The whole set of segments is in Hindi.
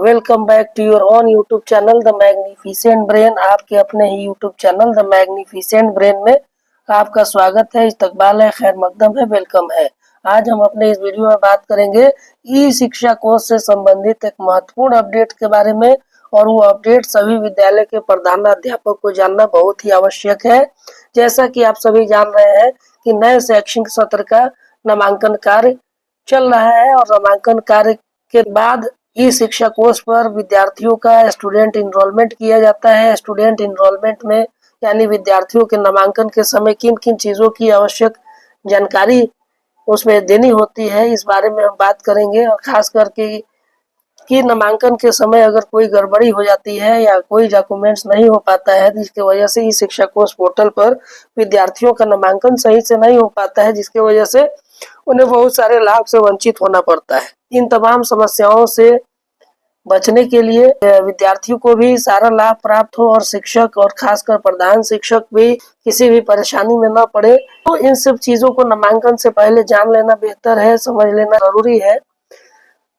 Welcome back to your own YouTube channel the Magnificent Brain. आपके अपने ही YouTube channel the Magnificent Brain में आपका स्वागत है, इस्तकबाल है, खैर मकदम है, वेलकम है। आज हम अपने इस वीडियो में बात करेंगे ई शिक्षा कोर्स से संबंधित एक महत्वपूर्ण अपडेट के बारे में, और वो अपडेट सभी विद्यालय के प्रधानाध्यापक को जानना बहुत ही आवश्यक है। जैसा कि आप सभी जान रहे हैं कि नए शैक्षणिक सत्र का नामांकन कार्य चल रहा है, और नामांकन कार्य के बाद ई शिक्षा कोर्स पर विद्यार्थियों का स्टूडेंट इनरोलमेंट किया जाता है। स्टूडेंट इनरोलमेंट में यानी विद्यार्थियों के नामांकन के समय किन किन चीज़ों की आवश्यक जानकारी उसमें देनी होती है, इस बारे में हम बात करेंगे। और खास करके कि नामांकन के समय अगर कोई गड़बड़ी हो जाती है या कोई डॉक्यूमेंट्स नहीं हो पाता है, जिसकी वजह से ई शिक्षा कोर्स पोर्टल पर विद्यार्थियों का नामांकन सही से नहीं हो पाता है, जिसकी वजह से उन्हें बहुत सारे लाभ से वंचित होना पड़ता है। इन तमाम समस्याओं से बचने के लिए विद्यार्थियों को भी सारा लाभ प्राप्त हो, और शिक्षक और खासकर प्रधान शिक्षक भी किसी भी परेशानी में न पड़े, तो इन सब चीजों को नामांकन से पहले जान लेना बेहतर है, समझ लेना जरूरी है।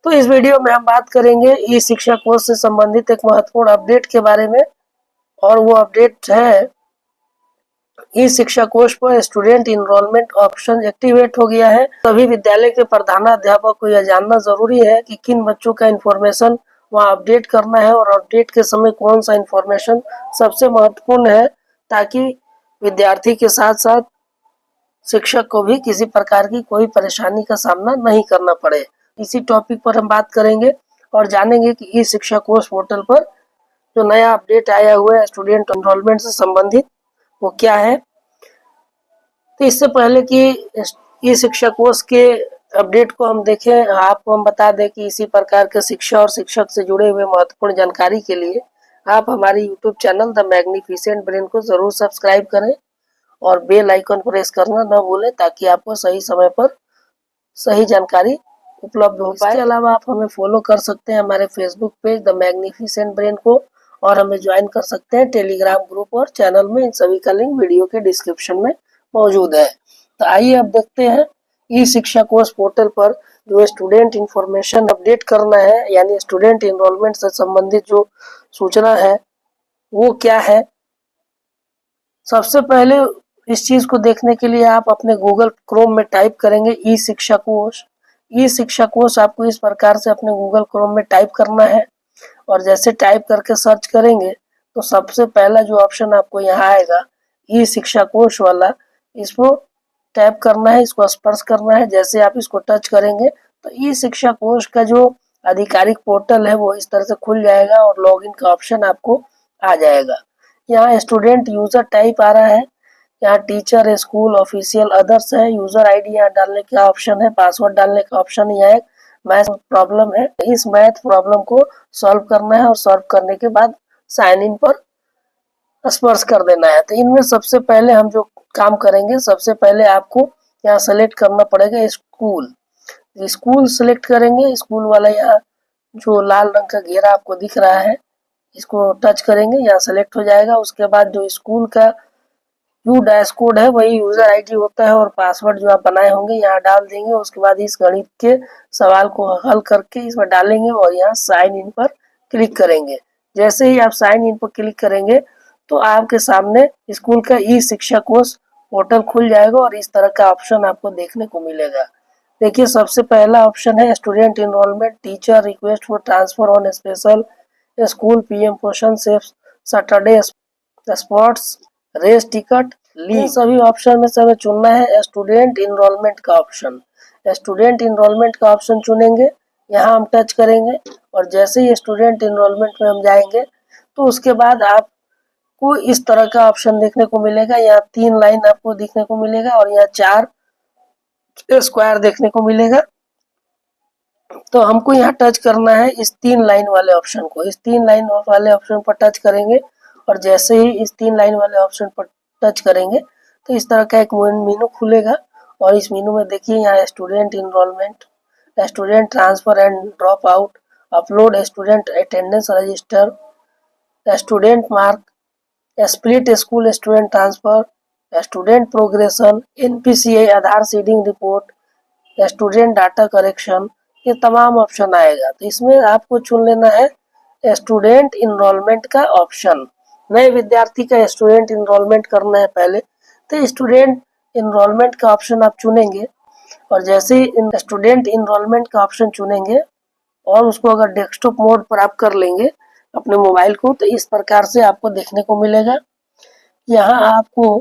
तो इस वीडियो में हम बात करेंगे ई शिक्षा कोर्स से संबंधित एक महत्वपूर्ण अपडेट के बारे में, और वो अपडेट है ई शिक्षा कोर्स पर स्टूडेंट इनरोलमेंट ऑप्शन एक्टिवेट हो गया है। सभी विद्यालय के प्रधानाध्यापक को यह जानना जरूरी है कि किन बच्चों का इंफॉर्मेशन वहाँ अपडेट करना है, और अपडेट के समय कौन सा इंफॉर्मेशन सबसे महत्वपूर्ण है, ताकि विद्यार्थी के साथ साथ शिक्षक को भी किसी प्रकार की कोई परेशानी का सामना नहीं करना पड़े। इसी टॉपिक पर हम बात करेंगे और जानेंगे कि ई शिक्षा कोर्स पोर्टल पर जो नया अपडेट आया हुआ है स्टूडेंट एनरोलमेंट से संबंधित, वो क्या है। तो इससे पहले कि ई शिक्षा कोर्स के अपडेट को हम देखें, आपको हम बता दें कि इसी प्रकार के शिक्षा और शिक्षक से जुड़े हुए महत्वपूर्ण जानकारी के लिए आप हमारे YouTube channel the Magnificent brain को जरूर सब्सक्राइब करें और बेल आइकन प्रेस करना न भूलें, ताकि आपको सही समय पर सही जानकारी उपलब्ध हो पाए। इसके अलावा आप हमें फॉलो कर सकते हैं हमारे Facebook page the Magnificent brain को, और हमें ज्वाइन कर सकते हैं टेलीग्राम ग्रुप और चैनल में। इन सभी का लिंक वीडियो के डिस्क्रिप्शन में मौजूद है। तो आइए अब देखते हैं ई शिक्षा कोर्स पोर्टल पर जो स्टूडेंट इंफॉर्मेशन अपडेट करना है, यानी स्टूडेंट एनरोलमेंट से संबंधित जो सूचना है वो क्या है। सबसे पहले इस चीज को देखने के लिए आप अपने गूगल क्रोम में टाइप करेंगे ई शिक्षा कोर्स। ई शिक्षा कोर्स आपको इस प्रकार से अपने गूगल क्रोम में टाइप करना है, और जैसे टाइप करके सर्च करेंगे तो सबसे पहला जो ऑप्शन आपको यहाँ आएगा ई शिक्षा कोर्स वाला, इसको टैप करना है, इसको स्पर्श करना है। जैसे आप इसको टच करेंगे तो ई शिक्षा कोर्स का जो आधिकारिक पोर्टल है वो इस तरह से खुल जाएगा, और लॉगिन का ऑप्शन आपको आ जाएगा। यहाँ स्टूडेंट यूजर टाइप आ रहा है, यहाँ टीचर, स्कूल, ऑफिशियल, अदर्स है। यूजर आईडी यहाँ डालने का ऑप्शन है, पासवर्ड डालने का ऑप्शन यहाँ है। मैथ प्रॉब्लम है, इस मैथ प्रॉब्लम को सॉल्व करना है, और सॉल्व करने के बाद साइन इन पर स्पर्श कर देना है। तो इनमें सबसे पहले हम जो काम करेंगे, सबसे पहले आपको यहाँ सेलेक्ट करना पड़ेगा स्कूल। स्कूल सेलेक्ट करेंगे, स्कूल वाला यहाँ जो लाल रंग का घेरा आपको दिख रहा है, इसको टच करेंगे, यहाँ सेलेक्ट हो जाएगा। उसके बाद जो स्कूल का यू डैश कोड है वही यूजर आईडी होता है, और पासवर्ड जो आप बनाए होंगे यहाँ डाल देंगे। उसके बाद इस गणित के सवाल को हल करके इसमें डालेंगे, और यहाँ साइन इन पर क्लिक करेंगे। जैसे ही आप साइन इन पर क्लिक करेंगे तो आपके सामने स्कूल का ई शिक्षा कोर्स पोर्टल खुल जाएगा, और इस तरह का ऑप्शन आपको देखने को मिलेगा। देखिए, सबसे पहला ऑप्शन है student enrolment, teacher request for transfer on special school, PM question, safe Saturday spots, race ticket, leave. सभी ऑप्शन में से हमें चुनना है स्टूडेंट इनरोलमेंट का ऑप्शन। स्टूडेंट इनरोलमेंट का ऑप्शन चुनेंगे, यहाँ हम टच करेंगे, और जैसे ही स्टूडेंट इनरोलमेंट में हम जाएंगे तो उसके बाद आपको इस तरह का ऑप्शन देखने को मिलेगा। यहाँ 3 लाइन आपको देखने को मिलेगा, और यहाँ 4 स्क्वायर देखने को मिलेगा। तो हमको यहाँ टच करना है इस 3 लाइन वाले ऑप्शन को। इस 3 लाइन वाले ऑप्शन पर टच करेंगे, और जैसे ही इस 3 लाइन वाले ऑप्शन पर टच करेंगे तो इस तरह का एक मेनू खुलेगा, और इस मेनू में देखिए यहाँ student enrolment, student transfer and drop out, upload student attendance register, student mark, split school student transfer, student progression, NPCI Aadhaar seeding report, student data correction, ये तमाम ऑप्शन आएगा। तो इसमें आपको चुन लेना है स्टूडेंट इनरोलमेंट का ऑप्शन। नए विद्यार्थी का स्टूडेंट इनरोलमेंट करना है पहले, तो स्टूडेंट इनरोलमेंट का ऑप्शन आप चुनेंगे और जैसे ही स्टूडेंट इनरोलमेंट का ऑप्शन चुनेंगे और उसको अगर डेस्कटॉप मोड पर आप कर लेंगे अपने मोबाइल को, तो इस प्रकार से आपको देखने को मिलेगा। यहाँ आपको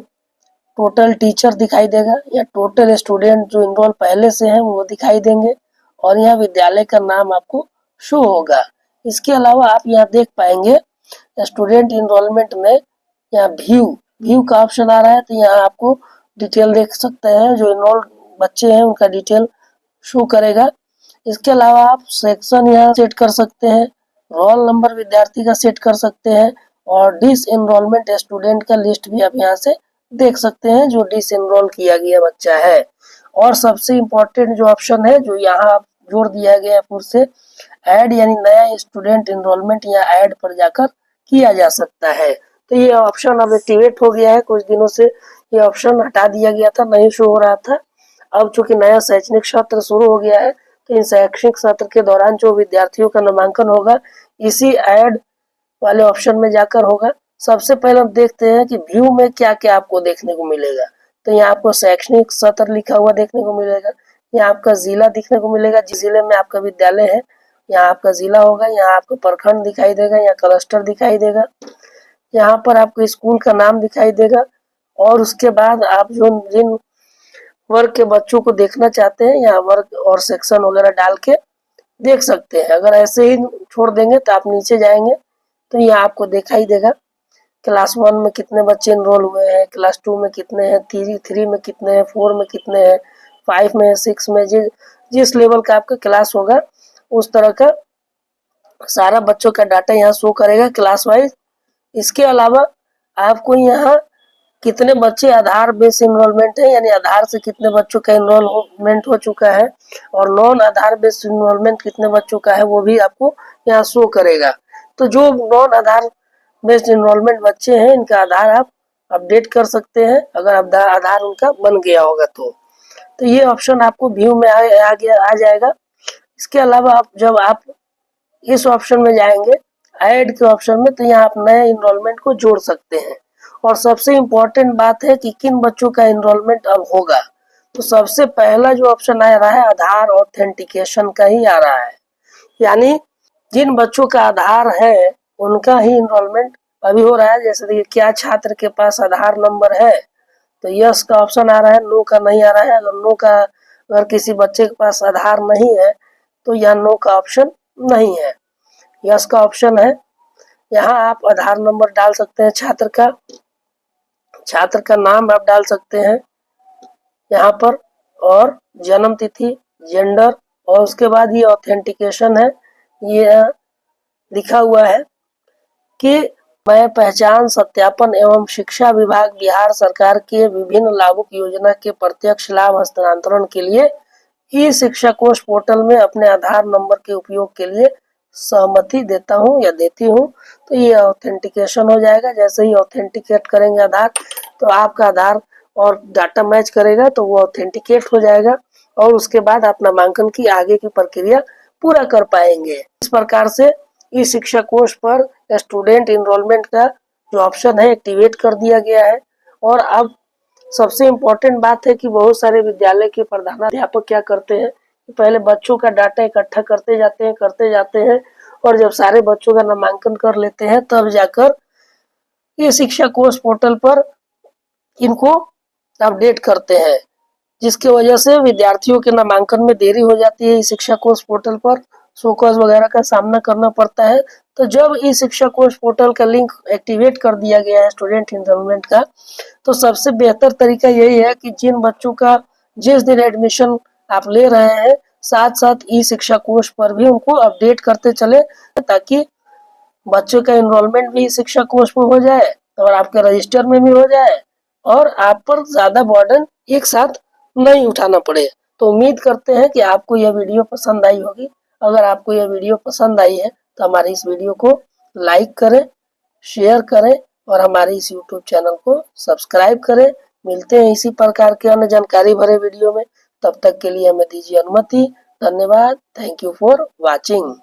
टोटल टीचर दिखाई देगा या टोटल स्टूडेंट जो इनरोल पहले से हैं वो दिखाई देंगे और यहाँ विद्यालय का नाम आपको शो होगा। इसके अलावा आप यहाँ देख पाएंगे स्टूडेंट इनरोलमेंट में यहाँ व्यू का ऑप्शन आ रहा है, तो यहाँ आपको डिटेल देख सकते हैं। जो इनरोल बच्चे हैं उनका डिटेल शो करेगा। इसके अलावा आप सेक्शन यहाँ सेट कर सकते हैं, रोल नंबर विद्यार्थी का सेट कर सकते हैं और डिस एनरोलमेंट स्टूडेंट का लिस्ट भी आप यहाँ से देख सकते हैं जो डिस एनरोल किया गया बच्चा है। और सबसे इम्पोर्टेंट जो ऑप्शन है जो यहाँ जोड़ दिया गया है फिर से, ऐड यानी नया स्टूडेंट एनरोलमेंट या ऐड पर जाकर किया जा सकता है। तो ये ऑप्शन अब एक्टिवेट हो गया है। कुछ दिनों से ये ऑप्शन हटा दिया गया था, नहीं शो हो रहा था। अब चूंकि नया शैक्षणिक सत्र शुरू हो गया है, तो इन शैक्षणिक सत्र के दौरान जो विद्यार्थियों का नामांकन होगा इसी ऐड वाले ऑप्शन में जाकर होगा। सबसे पहले हम देखते हैं कि व्यू में क्या क्या आपको देखने को मिलेगा। तो यहाँ आपको शैक्षणिक सत्र लिखा हुआ देखने को मिलेगा, यहाँ आपका जिला दिखने को मिलेगा, जिस जिले में आपका विद्यालय है यहाँ आपका जिला होगा, यहाँ आपको प्रखंड दिखाई देगा, यहाँ क्लस्टर दिखाई देगा, यहाँ पर आपको स्कूल का नाम दिखाई देगा और उसके बाद आप जो जिन वर्ग के बच्चों को देखना चाहते हैं यहाँ वर्ग और सेक्शन वगैरह डाल के देख सकते हैं। अगर ऐसे ही छोड़ देंगे तो आप नीचे जाएंगे तो यहाँ आपको दिखाई देगा क्लास 1 में कितने बच्चे इनरोल हुए हैं, क्लास 2 में कितने हैं, 3 में कितने हैं, 4 में कितने हैं, 5 में, 6 में, जिस लेवल का आपका क्लास होगा उस तरह का सारा बच्चों का डाटा यहाँ शो करेगा क्लास वाइज। इसके अलावा आपको यहाँ कितने बच्चे आधार बेस इनरोलमेंट है यानी आधार से कितने बच्चों का इनरोलमेंट हो चुका है और नॉन आधार बेस इनरोलमेंट कितने बच्चों का है वो भी आपको यहाँ शो करेगा। तो जो नॉन आधार बेस्ड इनरोलमेंट बच्चे हैं इनका आधार आप अपडेट कर सकते हैं अगर आधार उनका बन गया होगा तो ये ऑप्शन आपको व्यू में आ जाएगा। इसके अलावा आप जब आप इस ऑप्शन में जाएंगे ऐड के ऑप्शन में, तो यहाँ आप नए इनरोलमेंट को जोड़ सकते हैं। और सबसे इम्पोर्टेंट बात है कि किन बच्चों का इनरोलमेंट अब होगा, तो सबसे पहला जो ऑप्शन आ रहा है आधार ऑथेंटिकेशन का ही आ रहा है, यानी जिन बच्चों का आधार है उनका ही इनरोलमेंट अभी हो रहा है। जैसे देखिए क्या छात्र के पास आधार नंबर है, तो यस का ऑप्शन आ रहा है, नो का नहीं आ रहा है। अगर किसी बच्चे के पास आधार नहीं है तो यहाँ नो का ऑप्शन नहीं है, यस का ऑप्शन है। यहाँ आप आधार नंबर डाल सकते हैं छात्र का नाम आप डाल सकते हैं यहाँ पर और जन्म तिथि, जेंडर और उसके बाद ये ऑथेंटिकेशन है। ये लिखा हुआ है कि मैं पहचान सत्यापन एवं शिक्षा विभाग बिहार सरकार के विभिन्न लाभुक योजना के प्रत्यक्ष लाभ हस्तांतरण के लिए ई शिक्षा कोष पोर्टल में अपने आधार नंबर के उपयोग के लिए सहमति देता हूं या देती हूं। तो ये ऑथेंटिकेशन हो जाएगा। जैसे ही ऑथेंटिकेट करेंगे आधार, तो आपका आधार और डाटा मैच करेगा तो वो ऑथेंटिकेट हो जाएगा और उसके बाद आप नामांकन की आगे की प्रक्रिया पूरा कर पाएंगे। इस प्रकार से ई शिक्षा कोष पर स्टूडेंट इनरोलमेंट का जो ऑप्शन है एक्टिवेट कर दिया गया है। और अब सबसे इम्पोर्टेंट बात है कि बहुत सारे विद्यालय के प्रधानाध्यापक क्या करते हैं, पहले बच्चों का डाटा इकट्ठा करते जाते हैं और जब सारे बच्चों का नामांकन कर लेते हैं तब जाकर ये शिक्षा कोष पोर्टल पर इनको अपडेट करते हैं, जिसकी वजह से विद्यार्थियों के नामांकन में देरी हो जाती है। शिक्षा कोष पोर्टल पर शोकॉज वगैरह का सामना करना पड़ता है। तो जब ई शिक्षा कोष पोर्टल का लिंक एक्टिवेट कर दिया गया है स्टूडेंट इनरोलमेंट का, तो सबसे बेहतर तरीका यही है कि जिन बच्चों का जिस दिन एडमिशन आप ले रहे हैं साथ साथ ई शिक्षा कोष पर भी उनको अपडेट करते चले, ताकि बच्चों का इनरोलमेंट भी शिक्षा कोष पर हो जाए और आपके रजिस्टर में भी हो जाए और आप पर ज्यादा बर्डन एक साथ नहीं उठाना पड़े। तो उम्मीद करते हैं कि आपको यह वीडियो पसंद आई होगी। अगर आपको यह वीडियो पसंद आई है तो हमारे इस वीडियो को लाइक करें, शेयर करें और हमारे इस YouTube चैनल को सब्सक्राइब करें। मिलते हैं इसी प्रकार के अन्य जानकारी भरे वीडियो में, तब तक के लिए हमें दीजिए अनुमति। धन्यवाद। Thank you for watching.